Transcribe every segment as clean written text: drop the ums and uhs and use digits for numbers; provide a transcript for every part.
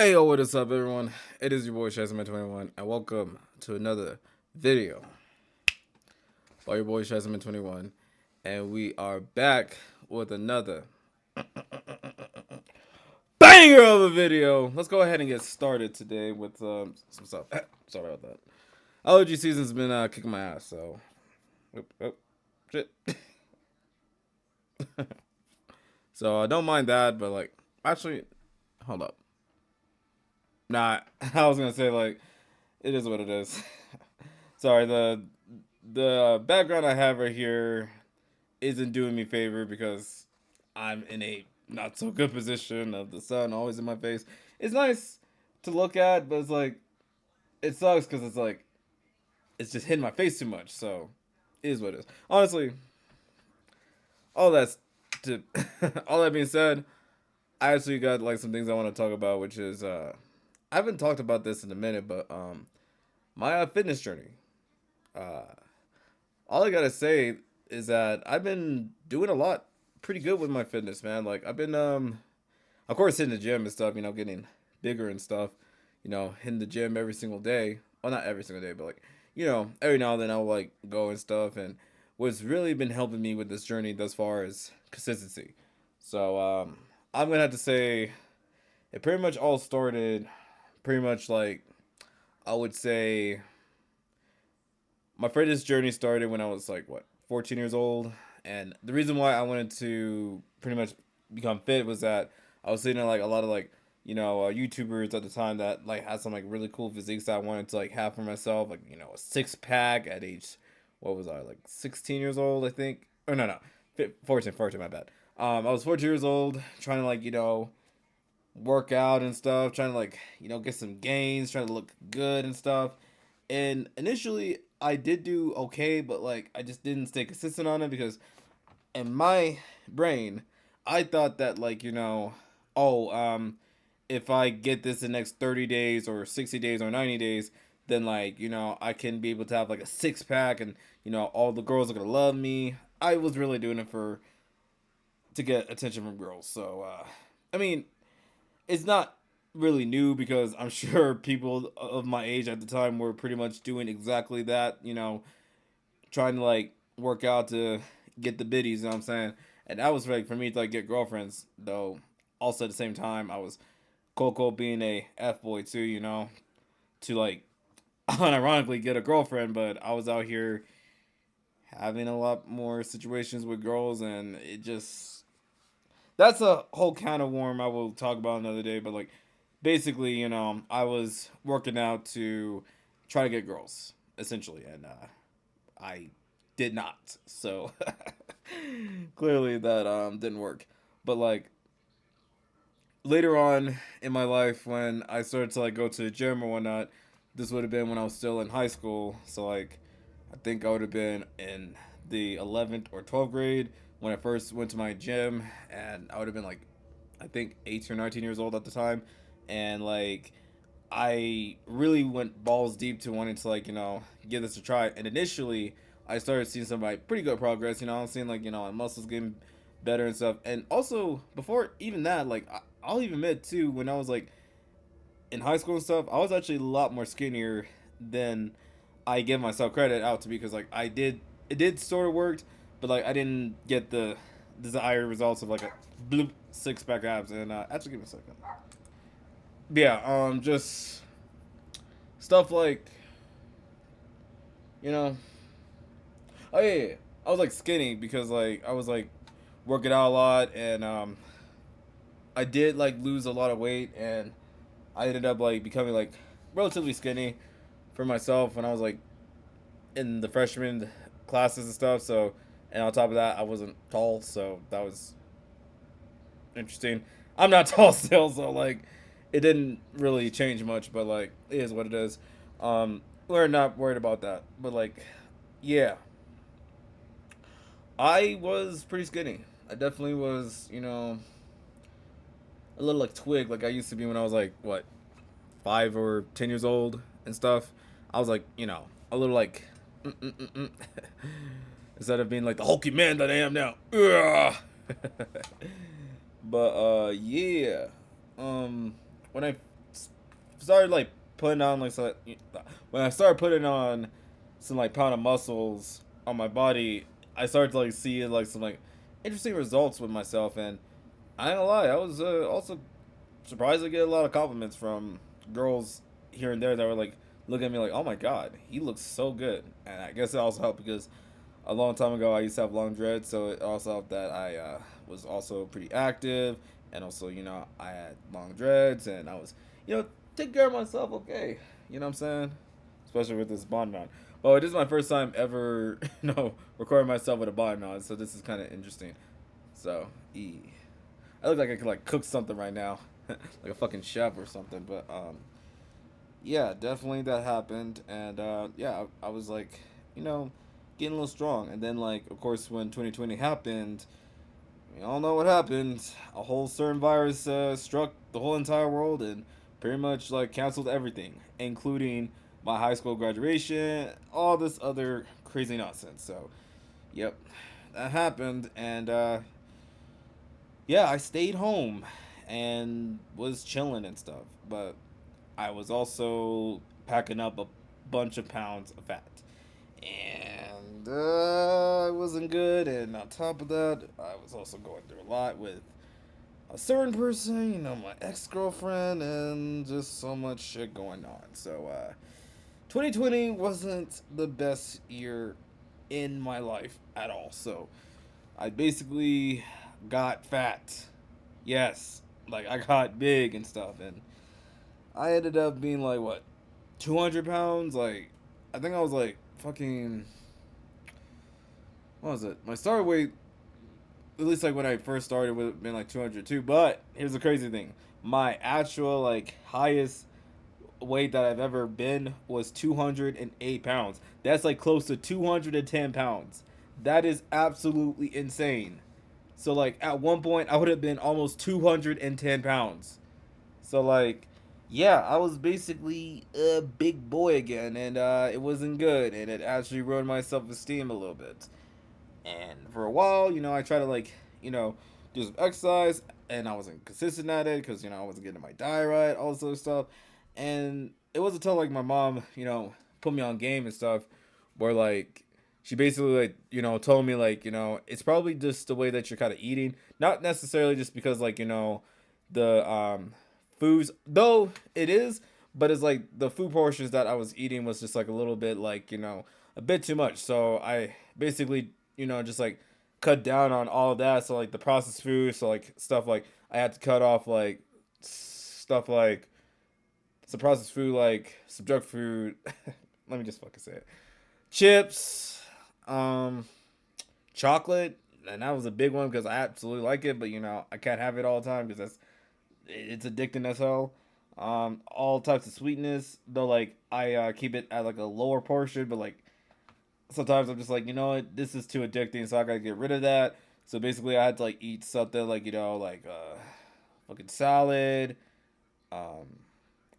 Hey yo, what is up everyone? It is your boy Shazman21 and welcome to another video by your boy Shazman21, and we are back with another banger of a video. Let's go ahead and get started today with some stuff. Sorry about that. Allergy season's been kicking my ass, so shit. So I don't mind that, but like actually hold up. Nah, I was gonna say like it is what it is. Sorry, the background I have right here isn't doing me favor because I'm in a not so good position of the sun always in my face. It's nice to look at, but it's like it sucks because it's like it's just hitting my face too much. So it is what it is. Honestly, all that's to all that being said, I actually got like some things I want to talk about, which is I haven't talked about this in a minute, but my fitness journey. Uh, all I gotta say is that I've been doing a lot, pretty good with my fitness, man. Like I've been, of course, hitting the gym and stuff. Getting bigger and stuff. Hitting the gym every single day. Well, not every single day, but like, every now and then I'll like go and stuff. And what's really been helping me with this journey thus far is consistency. So I'm gonna have to say it pretty much all started, pretty much like I would say my fitness journey started when I was like what 14 years old, and the reason why I wanted to pretty much become fit was that I was seeing like a lot of like YouTubers at the time that like had some like really cool physiques that I wanted to like have for myself, like a six pack at age what was I like 16 years old I think, or no 14 my bad. I was 14 years old trying to like work out and stuff, trying to like get some gains, trying to look good and stuff. And initially, I did do okay, but like I just didn't stay consistent on it because in my brain, I thought that like oh if I get this in the next 30 days or 60 days or 90 days, then like I can be able to have like a six pack and all the girls are gonna love me. I was really doing it for to get attention from girls. So I mean, it's not really new because I'm sure people of my age at the time were pretty much doing exactly that, trying to like work out to get the biddies, you know what I'm saying? And that was like for me to like get girlfriends, though also at the same time I was Coco being a F boy too, to like unironically get a girlfriend, but I was out here having a lot more situations with girls and it just that's a whole can of worm I will talk about another day. But like, basically, I was working out to try to get girls, essentially, and I did not. So clearly that didn't work. But like later on in my life, when I started to like go to the gym or whatnot, this would have been when I was still in high school. So like, I think I would have been in the 11th or 12th grade when I first went to my gym, and I would have been like, I think 18 or 19 years old at the time, and like I really went balls deep to wanting to like give this a try. And initially, I started seeing some like pretty good progress. I'm seeing like my muscles getting better and stuff. And also before even that, like I'll even admit too, when I was like in high school and stuff, I was actually a lot more skinnier than I give myself credit out to be, because like it did sort of worked, but like I didn't get the desired results of like a bloop six pack abs. And actually, give me a second. Yeah, just stuff like you know. Oh yeah. I was like skinny because like I was like working out a lot, and I did like lose a lot of weight, and I ended up like becoming like relatively skinny for myself when I was like in the freshman classes and stuff. So, and on top of that, I wasn't tall, so that was interesting. I'm not tall still, so like it didn't really change much, but like it is what it is. We're not worried about that, but like, yeah, I was pretty skinny. I definitely was, a little like twig, like I used to be when I was like what 5 or 10 years old and stuff. I was like, a little like instead of being like the hulky man that I am now. But yeah, when I started like putting on like some, when I started putting on some like pound of muscles on my body, I started to like see like some like interesting results with myself, and I ain't gonna lie, I was also surprised to get a lot of compliments from girls here and there that were like looking at me like, "Oh my god, he looks so good." And I guess it also helped because a long time ago I used to have long dreads, so it also helped that I was also pretty active, and also I had long dreads, and I was taking care of myself. Okay, you know what I'm saying? Especially with this bonnet on. Oh, this is my first time ever, recording myself with a bonnet on, so this is kind of interesting. So, I look like I could like cook something right now, like a fucking chef or something. But yeah, definitely that happened, and yeah, I was like, you know, getting a little strong, and then like, of course, when 2020 happened, we all know what happened. A whole certain virus struck the whole entire world and pretty much like canceled everything, including my high school graduation, all this other crazy nonsense. So, yep, that happened, and yeah, I stayed home and was chilling and stuff, but I was also packing up a bunch of pounds of fat. And it wasn't good. And on top of that, I was also going through a lot with a certain person, my ex girlfriend, and just so much shit going on. So, 2020 wasn't the best year in my life at all. So, I basically got fat. Yes, like I got big and stuff, and I ended up being like what, 200 pounds. Like, I think I was like fucking. What was it? My start weight, at least like when I first started, would have been like 202. But here's the crazy thing: my actual like highest weight that I've ever been was 208 pounds. That's like close to 210 pounds. That is absolutely insane. So like at one point I would have been almost 210 pounds. So like yeah, I was basically a big boy again, and it wasn't good, and it actually ruined my self-esteem a little bit. And for a while, I tried to like, do some exercise, and I wasn't consistent at it because I wasn't getting my diet right, all this other stuff. And it wasn't until like my mom, put me on game and stuff, where like she basically like told me like it's probably just the way that you're kind of eating, not necessarily just because like the foods, though it is, but it's like the food portions that I was eating was just like a little bit like a bit too much. So I basically just like cut down on all of that. So like the processed food, so like stuff like I had to cut off like stuff like some processed food, like some junk food. Let me just fucking say it. Chips, um, chocolate, and that was a big one because I absolutely like it, but I can't have it all the time because it's addicting as hell. All types of sweetness, though. Like I keep it at like a lower portion, but like sometimes I'm just like, what, this is too addicting, so I gotta get rid of that. So basically, I had to like eat something like like fucking salad, um,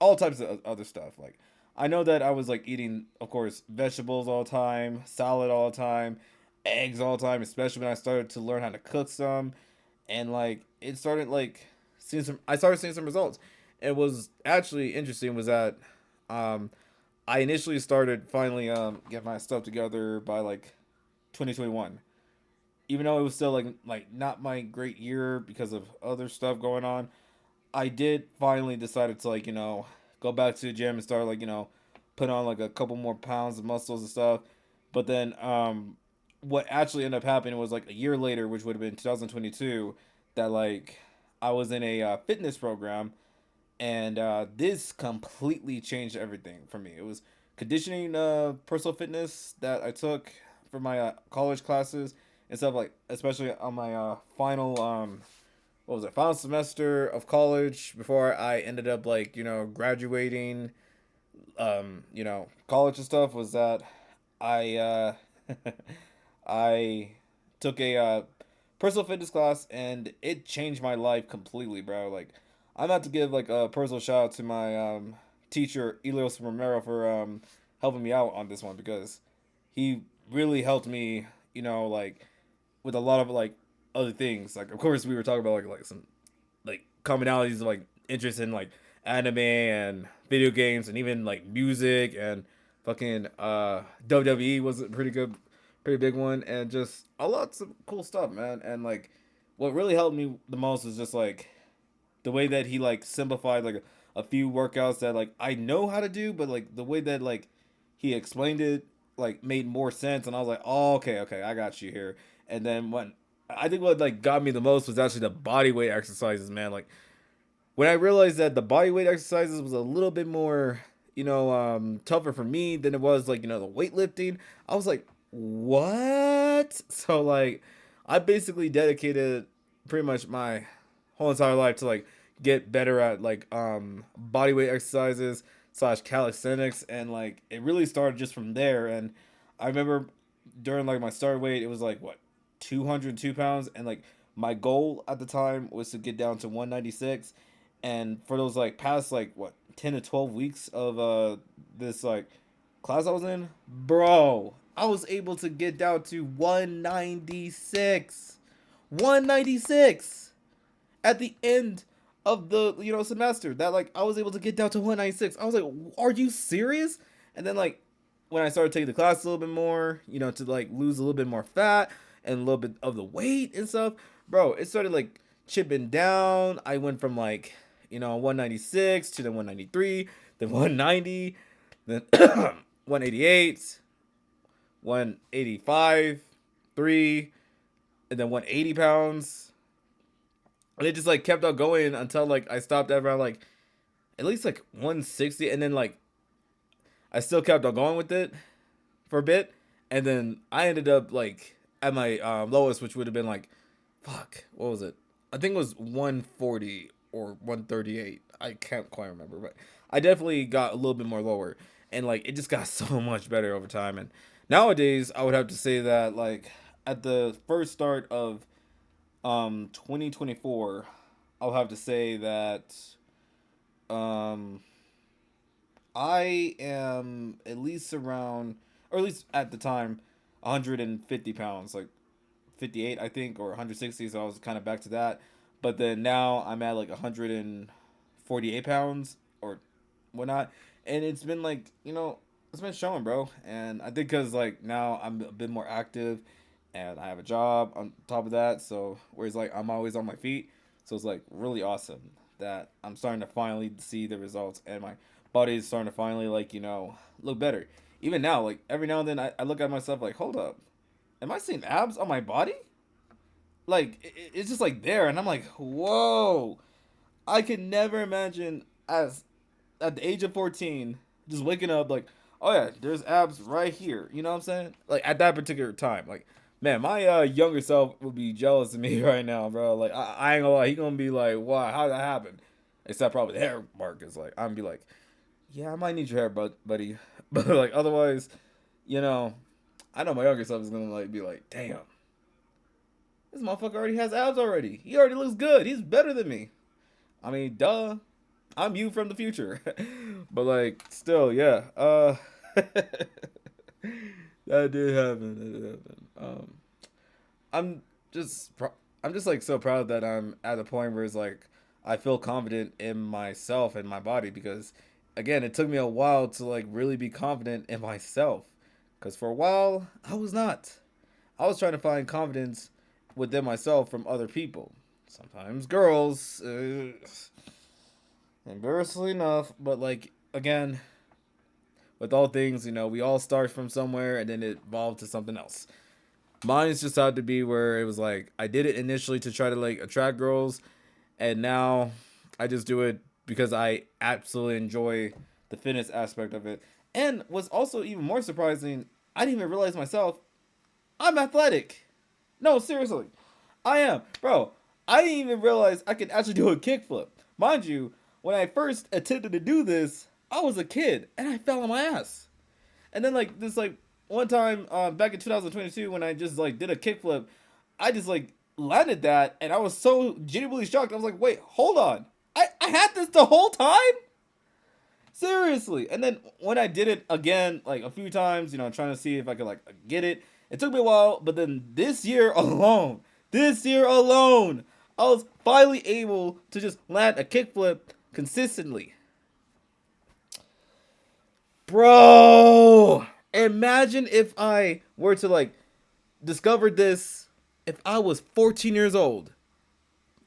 all types of other stuff. Like I know that I was like eating, of course, vegetables all the time, salad all the time, eggs all the time, especially when I started to learn how to cook some, and like it started like seeing some. I started seeing some results. It was actually interesting. Was that um, I initially started finally getting my stuff together by like 2021. Even though it was still like not my great year because of other stuff going on, I did finally decided to like go back to the gym and start like put on like a couple more pounds of muscles and stuff. But then what actually ended up happening was like a year later, which would have been 2022, that like I was in a fitness program, and this completely changed everything for me. It was conditioning, personal fitness that I took for my college classes and stuff, like especially on my final what was it, final semester of college before I ended up like graduating college and stuff, was that I I took a personal fitness class, and it changed my life completely, bro. Like I'm about to give like a personal shout out to my teacher Elios Romero for helping me out on this one, because he really helped me, like with a lot of like other things. Like of course we were talking about like some like commonalities of like interest in like anime and video games and even like music and fucking WWE was a pretty big one, and just a lots of cool stuff, man. And like what really helped me the most is just like the way that he like simplified like a few workouts that like I know how to do, but like the way that like he explained it like made more sense, and I was like, oh, okay, I got you here. And then when I think what like got me the most was actually the body weight exercises, man. Like when I realized that the body weight exercises was a little bit more, tougher for me than it was like, the weightlifting, I was like, what? So like I basically dedicated pretty much my whole entire life to like get better at like body weight exercises slash calisthenics, and like it really started just from there. And I remember during like my start weight, it was like what 202 pounds, and like my goal at the time was to get down to 196. And for those like past like what 10 to 12 weeks of this like class I was in, bro, I was able to get down to 196. 196 at the end of the semester. That like I was able to get down to 196. I was like, are you serious? And then like when I started taking the class a little bit more, to like lose a little bit more fat and a little bit of the weight and stuff, bro, it started like chipping down. I went from like 196 to then 193, then 190, then 188, 185, 3, and then 180 pounds. And it just like kept on going until like I stopped at around like at least like 160, and then like I still kept on going with it for a bit, and then I ended up like at my lowest, which would have been like, fuck, what was it? I think it was 140 or 138. I can't quite remember, but I definitely got a little bit more lower, and like it just got so much better over time. And nowadays, I would have to say that like at the first start of 2024, I'll have to say that um I am at least around, or at least at the time, 150 pounds, like 58, I think, or 160. So I was kind of back to that. But then now I'm at like 148 pounds or whatnot. And it's been like, it's been showing, bro. And I think because like now I'm a bit more active and I have a job on top of that. So, whereas like I'm always on my feet. So it's like really awesome that I'm starting to finally see the results, and my body is starting to finally like, look better. Even now, like every now and then I look at myself like, hold up, am I seeing abs on my body? Like it's just like there, and I'm like, whoa! I could never imagine as at the age of 14 just waking up like, oh yeah, there's abs right here. You know what I'm saying? Like at that particular time, like man, my younger self would be jealous of me right now, bro. Like I ain't gonna lie, he gonna be like, wow, how did that happen? Except probably the hair mark is like, I'm gonna be like, yeah, I might need your hair, buddy. But like otherwise, you know, I know my younger self is gonna like be like, damn, this motherfucker already has abs already. He already looks good. He's better than me. I mean, duh. I'm you from the future. But like, still, yeah. That did happen. That did happen. I'm I'm just like so proud that I'm at a point where it's like I feel confident in myself and my body, because again, it took me a while to like really be confident in myself, because for a while I was not. I was trying to find confidence within myself from other people. Sometimes girls, embarrassingly enough, but like again, with all things, we all start from somewhere and then it evolved to something else. Mine's just had to be where it was like I did it initially to try to like attract girls, and now I just do it because I absolutely enjoy the fitness aspect of it. And what's also even more surprising, I didn't even realize myself, I'm athletic. No, seriously. I am. Bro, I didn't even realize I could actually do a kickflip. Mind you, when I first attempted to do this, I was a kid and I fell on my ass. And then like this like one time back in 2022 when I just like did a kickflip, I just like landed that and I was so genuinely shocked. I was like, wait, hold on. I had this the whole time? Seriously. And then when I did it again, like a few times, trying to see if I could like get it, it took me a while. But then this year alone, I was finally able to just land a kickflip consistently. Bro, imagine if I were to like discover this if I was 14 years old.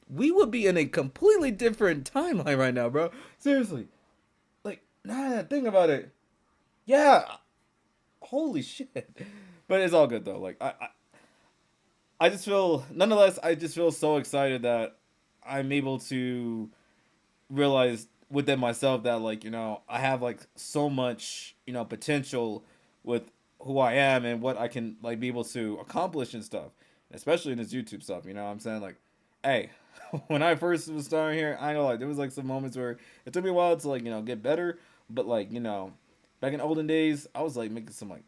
We would be in a completely different timeline right now, bro. Seriously. Like, now that I think about it. Yeah. Holy shit. But it's all good though. Like I just feel nonetheless I just feel so excited that I'm able to realize within myself that like I have like so much potential with who I am and what I can like be able to accomplish and stuff, especially in this YouTube stuff. You know what I'm saying? Like, hey, when I first was starting here, I know like there was like some moments where it took me a while to like get better, but like back in olden days I was like making some like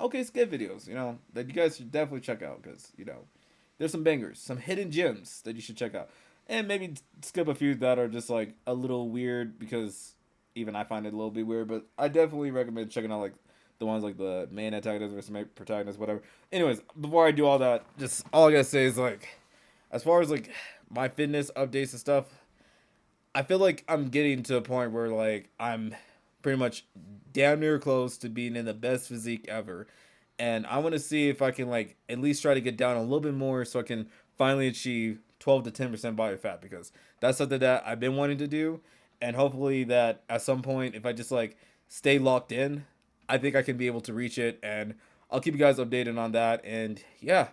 okay skit videos that you guys should definitely check out because there's some bangers, some hidden gems that you should check out, and maybe skip a few that are just like a little weird because even I find it a little bit weird. But I definitely recommend checking out like the ones like the main antagonist versus main protagonist, whatever. Anyways, before I do all that, just all I gotta say is like, as far as like my fitness updates and stuff, I feel like I'm getting to a point where like I'm pretty much damn near close to being in the best physique ever. And I want to see if I can like at least try to get down a little bit more so I can finally achieve 12 to 10% body fat because that's something that I've been wanting to do, and hopefully that at some point if I just like stay locked in, I think I can be able to reach it, and I'll keep you guys updated on that. And yeah,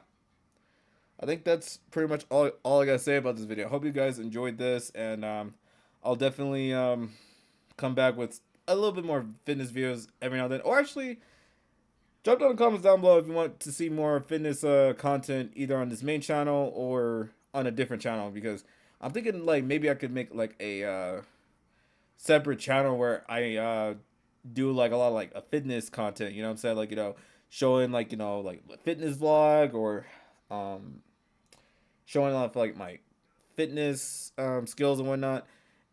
I think that's pretty much all I gotta say about this video. I hope you guys enjoyed this, and I'll definitely come back with a little bit more fitness videos every now and then. Or actually, drop down in the comments down below if you want to see more fitness content either on this main channel or on a different channel, because I'm thinking like maybe I could make like a separate channel where I do like a lot of like a fitness content, you know what I'm saying? Like, showing like, like a fitness vlog or um showing off like my fitness skills and whatnot.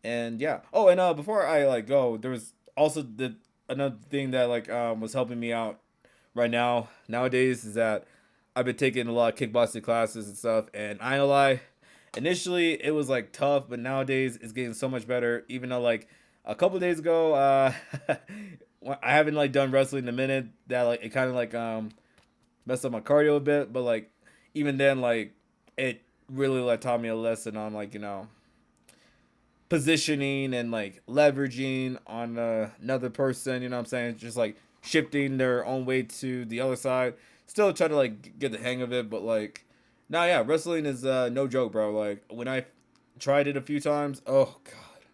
And yeah. Oh, and before I like go, there was also the another thing that like was helping me out right now nowadays is that I've been taking a lot of kickboxing classes and stuff, and I ain't gonna lie, initially it was like tough, but nowadays it's getting so much better. Even though like a couple days ago, I haven't like done wrestling in a minute. That like it kind of like messed up my cardio a bit, but like even then like it really like taught me a lesson on like positioning and like leveraging on another person, you know what I'm saying? Just like shifting their own weight to the other side. Still try to like get the hang of it, but like, nah, yeah, wrestling is no joke, bro. Like when I tried it a few times, oh god,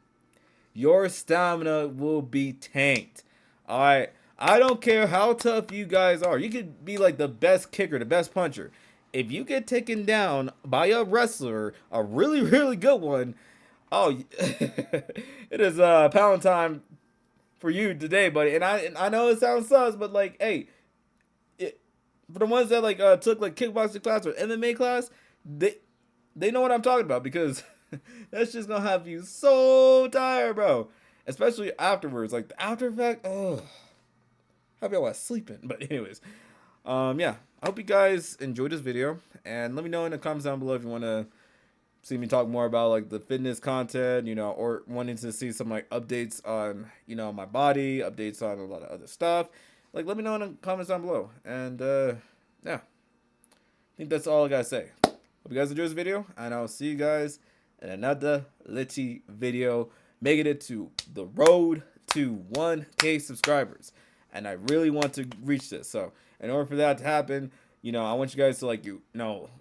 your stamina will be tanked. All right, I don't care how tough you guys are. You could be like the best kicker, the best puncher. If you get taken down by a wrestler, a really really good one, oh, it is pound time for you today, buddy. And I know it sounds sus, but like, hey, for the ones that like took like kickboxing class or MMA class, they know what I'm talking about because that's just gonna have you so tired, bro. Especially afterwards, like the after effect. Oh, have y'all was sleeping. But anyways, yeah. I hope you guys enjoyed this video, and let me know in the comments down below if you want to see me talk more about like the fitness content, or wanting to see some like updates on, my body, updates on a lot of other stuff. Like, let me know in the comments down below. And yeah, I think that's all I gotta say. Hope you guys enjoyed this video, and I'll see you guys in another litty video, making it to the road to 1K subscribers. And I really want to reach this. So in order for that to happen, I want you guys to like,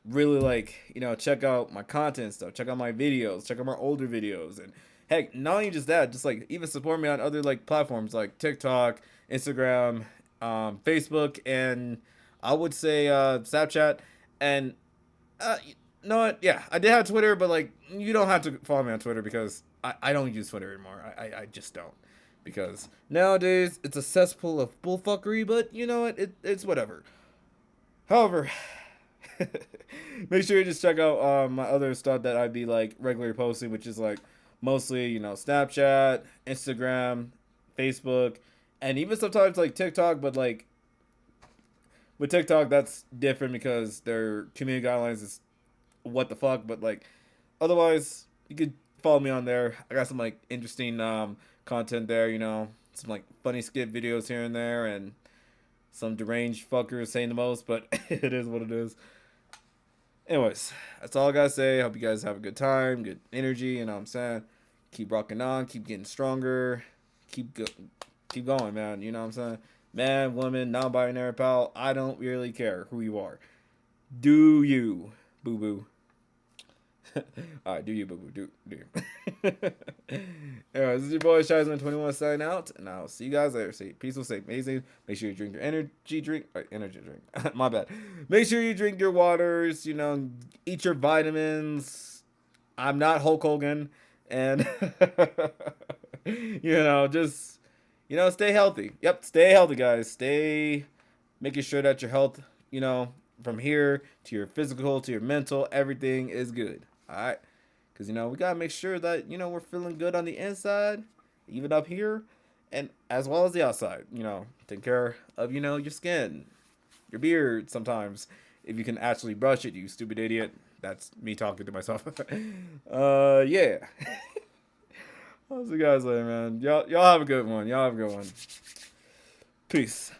really like, check out my content and stuff, check out my videos, check out my older videos, and heck, not only just that, just like even support me on other like platforms like TikTok, Instagram, Facebook, and I would say Snapchat. And you know what? Yeah, I did have Twitter, but like you don't have to follow me on Twitter because I don't use Twitter anymore. I just don't. Because nowadays it's a cesspool of bullfuckery, but you know what? It's whatever. However, make sure you just check out my other stuff that I'd be like regularly posting, which is like mostly, Snapchat, Instagram, Facebook, and even sometimes like TikTok, but like with TikTok that's different because their community guidelines is what the fuck, but like otherwise you could follow me on there. I got some like interesting content there. You know, some like funny skit videos here and there, and some deranged fuckers saying the most. But it is what it is. Anyways, that's all I gotta say. Hope you guys have a good time, good energy. You know what I'm saying? Keep rocking on, keep getting stronger, keep going, man. You know what I'm saying? Man, woman, non-binary, pal. I don't really care who you are. Do you, boo boo? All right, do you, boo boo? Do you? Anyways, this is your boy Shizeman21 signing out, and I'll see you guys later. Stay peaceful, stay amazing. Make sure you drink your energy drink. Energy drink. My bad. Make sure you drink your waters. You know, eat your vitamins. I'm not Hulk Hogan, and just stay healthy. Yep, stay healthy, guys. Stay making sure that your health, from here to your physical to your mental, everything is good. All right. Because, we got to make sure that, we're feeling good on the inside, even up here, and as well as the outside. Take care of, your skin, your beard sometimes. If you can actually brush it, you stupid idiot. That's me talking to myself. Yeah. I'll see you guys later, man. Y'all have a good one. Peace.